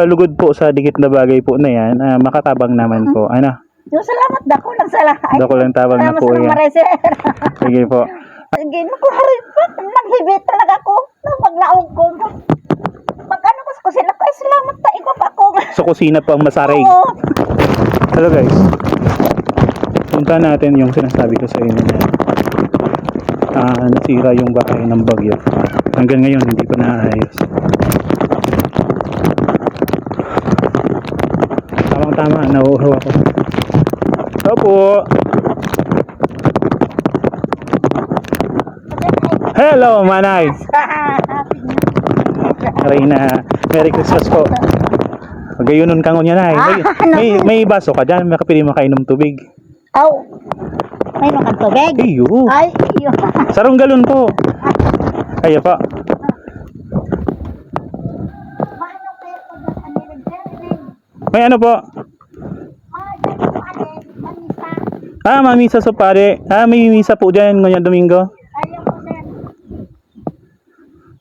lugod po sa dikit na bagay po na yan, makatabang naman po. Ano? Yung salamat dako lang sa lahat. Dako lang tabang na po yan. Sige po. Gino ko hari pa. Naghibit talaga ako. Maglaog ko. Pag ano ko sila ko, ay salamat pa. Ikaw pa ako. Sa kusina po ang masarig. Oo. Hello guys. Punta natin yung sinasabi ko sa inyo na nasira yung bahay ng bagyo. Hanggang ngayon hindi pa naayos. Tamang-tama, nauuhaw ako. Opo. Hello, Manay. Reyna, Merry Christmas po. Magayunon ka ngunya na. May baso ka dyan, makapili makainom tubig. Aw. May nakan tubig. Iyo. Ay, iyo. Sarong galon po. Kaya pa. May ano po? Mamisa so pare. May misa po dyan ngayon Domingo.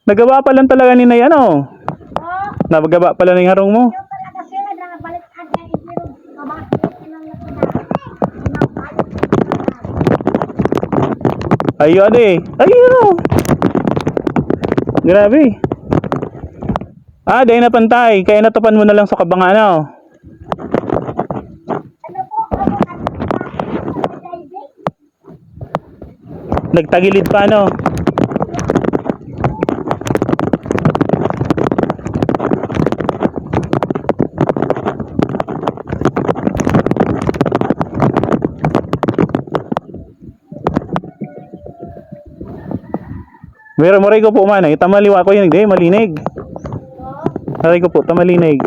Nagawa pa lang talaga ni Nay ano? Nagawa pala ng harong mo. Ayun Ayun. Grabe. Dahil na pantay. Kaya natapan mo na lang sa kabang ano. Nagtagilid pa ano. Moray ko po man ay tamaliwa ko yun hindi malinig. Moray ko po tamalinig.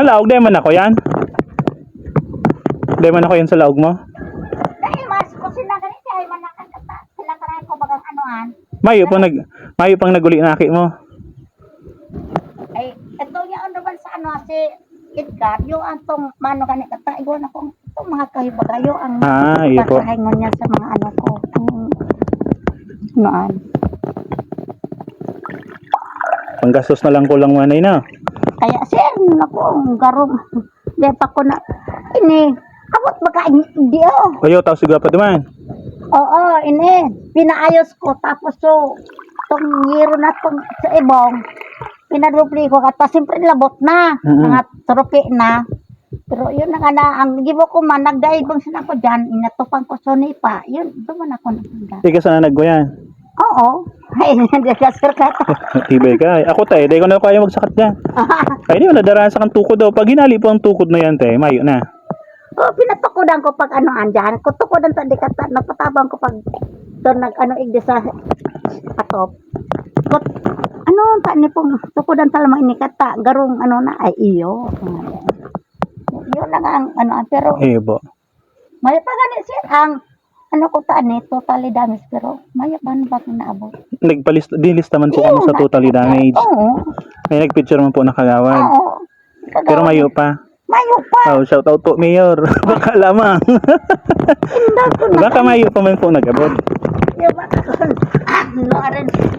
Laog di man ako yan. Di man ako yan sa laog mo. Dahil mas ko sila ganito ay manakan kata. Sila taray ko bagang anuan. Mayo pang naguli na aki mo. Ay ito yung naman sa ano si Edgar, yung antong mano kanit kata, igwan ako, itong mga kahibagayo ang iyo po. kahingon niya sa mga ano ko. Noan. Panggastos na lang ko lang manay na. Kaya sir, naku, ang garong. Di pa ko na, ini, abot baka hindi oh. Ayaw tao siga pa duman. Oo, ini, pinaayos ko, tapos so, itong yero na itong sa ibong, pinadupli ko kata siyempre labot na mga tropi na pero yun na nga na ang gibo ko man nagdaig bang sila ko dyan inatupang ko suni pa yun duman ako nakanda Ika sana nagwayan. oo ay hindi ka sir ka Tibay ka ako tayo dahil ko na kaya magsakat dyan ay di mo nadarasa kang tukod daw pag hinali po ang tukod na yan tayo mayo na pinatukodan ko pag ano andyan kutukodan sa dikata nagpatabang ko pag doon nag ano igdi sa atop ano pa ni pong tukodan sa lamang inikata garong ano na ay iyo yun lang ang ano pero po may pa gani sir ang ano ko taan ni totally damage pero may ba naabot dilista man po kamo sa totally damage may nagpicture man po nakagawad pero mayo pa shout out po mayor baka lamang baka mayo pa man po nagabot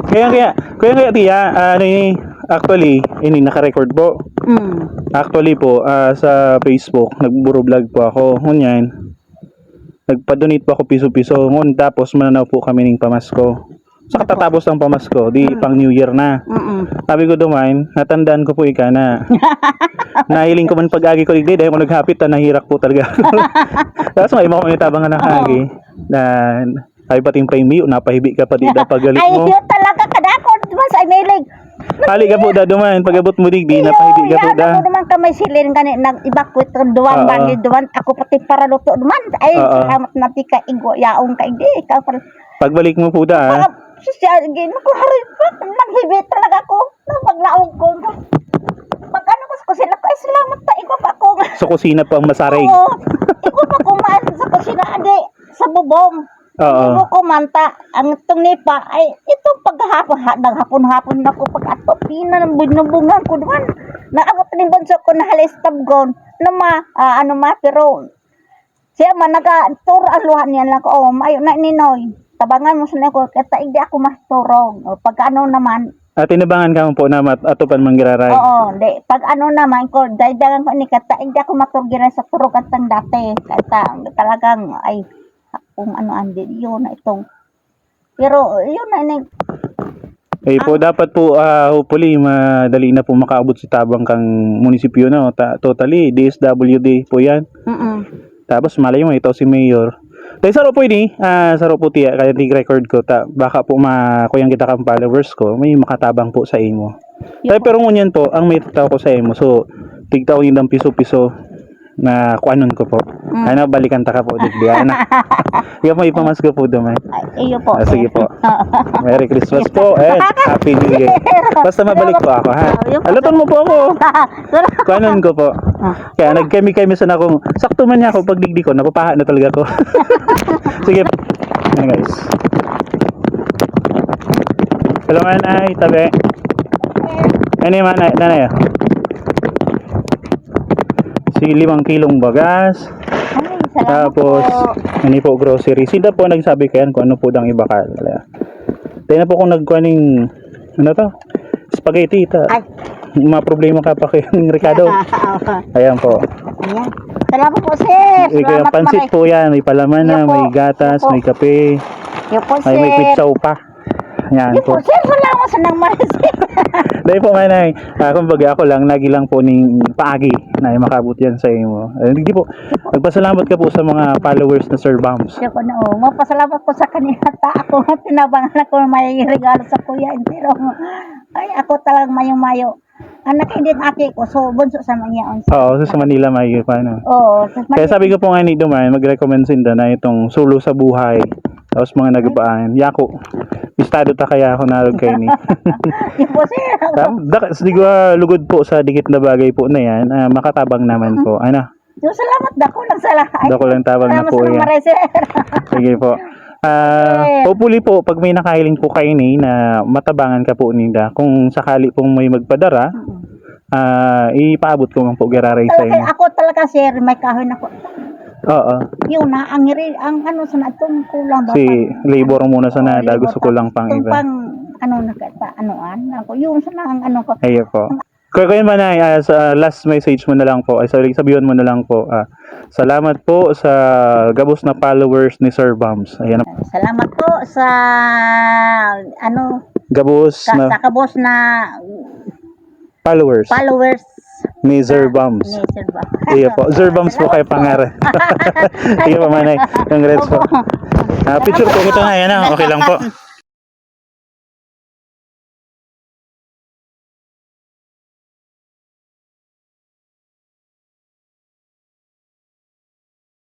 kaya tiya actually ini naka-record po actually po sa Facebook nagburo vlog po ako ngunyan nagpa-donate po ako piso-piso ngun tapos mananaw po kami ng pamasko sa katatapos ng pamasko di pang New Year na sabi ko dumain natandaan ko po ika na nahiling ko man pag-agi ko dahil ko naghapit nahirak po talaga tapos may mga tabangan ng agi dan ay pating paimiyo napahibi ka pa di da pagalit mo ay yun talaga kadakon duman sa mailig hali ka po da duman pagabot mo digdi napahibi ka po da ako duman kamay silin kani nag-evacuate duwan bang duwan ako pati para luto duman ay salamat na ti ka igo yaong ka hindi ka pagbalik mo po da gino ko hari pa naghibit talaga ako maglaog ko pag ano ko sila ko ay salamat pa ikaw pa ako sa kusina pa ang masarig ikaw pa kumaan sa kusina adi sa bubong Ibo ko manta ang itong nipa ay itong paghapon-hapon na ko pag-ato pina ng bunubungan ko duman naabot ni bonso ko na halis tabgon na ano ma pero Siya man nag-tour aluhan niya lang ko, oh, mayo na ninoy. Tabangan mo sa ko, kaya hindi ako masturog. O, pag ano naman, At tinabangan ka mo po na atupan manggiraray. oo, di. Pag ano naman ko, dahil ko ni kata, hindi ako maturgiran sa turog at tang dati. Kata, talagang, ay, kung ano andi, yun na itong. Pero, yun na, Eh po, dapat po, hopefully, madali na po makaabot si Tabang kang munisipyo na. Totally, DSWD po yan. Tapos, malay mo, ito si Mayor. Dahil saro po ini, saro po tiya, kaya record ko, baka po kuyang kita kang followers ko, may makatabang po sa imo. Dahil pero ngunyan po, ang may tao ko sa imo, so, tigtaw yung ng piso-piso na kuanon ko po. Ano, balikan ta ka po, digdi. Ano, yung may ipamas ko po duman. iyo po. Sige po. Merry Christmas po, and Happy New Year. Basta mabalik po ako, ha? Aluton mo po ako. Kuanon ko po. Kaya nagkemi-kemi sana akong, sakto man niya ako, pag digdi ko, napapaha na talaga ko. Sige po. Ayan guys. Hello manay, tabi. Ano yung nanay? Si 5 kilong bagas. Ay, salamat Tapos, po. ano po, grocery. Sino po nagsabi kayan kung ano po dang ibakal? Tayo na po kung nagkuhaning, ano to? Spaghetti. Ay. Mga problema ka pa kayong Ricardo. Ayan po. Ayan. Salamat po, sir. Yung Salamat pansit po yan. May palaman na, Yan po. may gatas, Yan po. may kape, Yo po, sir. may kwitsaw pa. Ayan Yo po, po. sir. Salamat sa nang sir. Dahil po manay, kumbaga ako lang, lagi lang po ning paagi na makabot yan sa imo. Hindi po, nagpasalamat ka po sa mga followers na Sir Bams. Siya ko na, oh. Mapasalamat po sa kanila. Ako nga tinabangan ako may regalo sa kuya. Pero, ay, ako talagang mayo-mayo. Anak, hindi na aki ko. So, bunso sa mga Oo, sa Manila may paano. Oo. Kaya sabi ko po nga ni Duman, mag-recommend sinda na itong Sulo sa Buhay. Tapos mga nagpaan. Yako, istado ta kaya ako narog kayo ni. Yo po, sir. Di ko lugod po sa dikit na bagay po na yan. Makatabang naman po. Ano? Yo, salamat. Dako lang sa lahat. Dako lang tabang na po yan. Salamat sa sir. Sige po. Hopefully po, pag may nakahiling po kayo ni na matabangan ka po ninda, kung sakali pong may magpadara, ipaabot ko man po gararay sa Talaga, inyo. ako talaga, sir. May kahoy na ko. Oo. Yun na, ang ano sa natong kulang ba? Si labor muna sa nada, labor gusto ko lang pang Itong iba. pang, ano, anoan. Ako, yun sa ang ano ko. Ayo po. Kaya kayo man ay sa last message mo na lang po, ay sorry, sabihin mo na lang po, salamat po sa gabos na followers ni Sir Bams. Ayan, Salamat po sa, ano, gabos na sa kabos na followers followers ni Sir Bams. ni Sir Bam. Iyo po, Sir Bams po kay pangalan. Iyo po manay, congrats po. Picture po kita nga, yan okay lang po.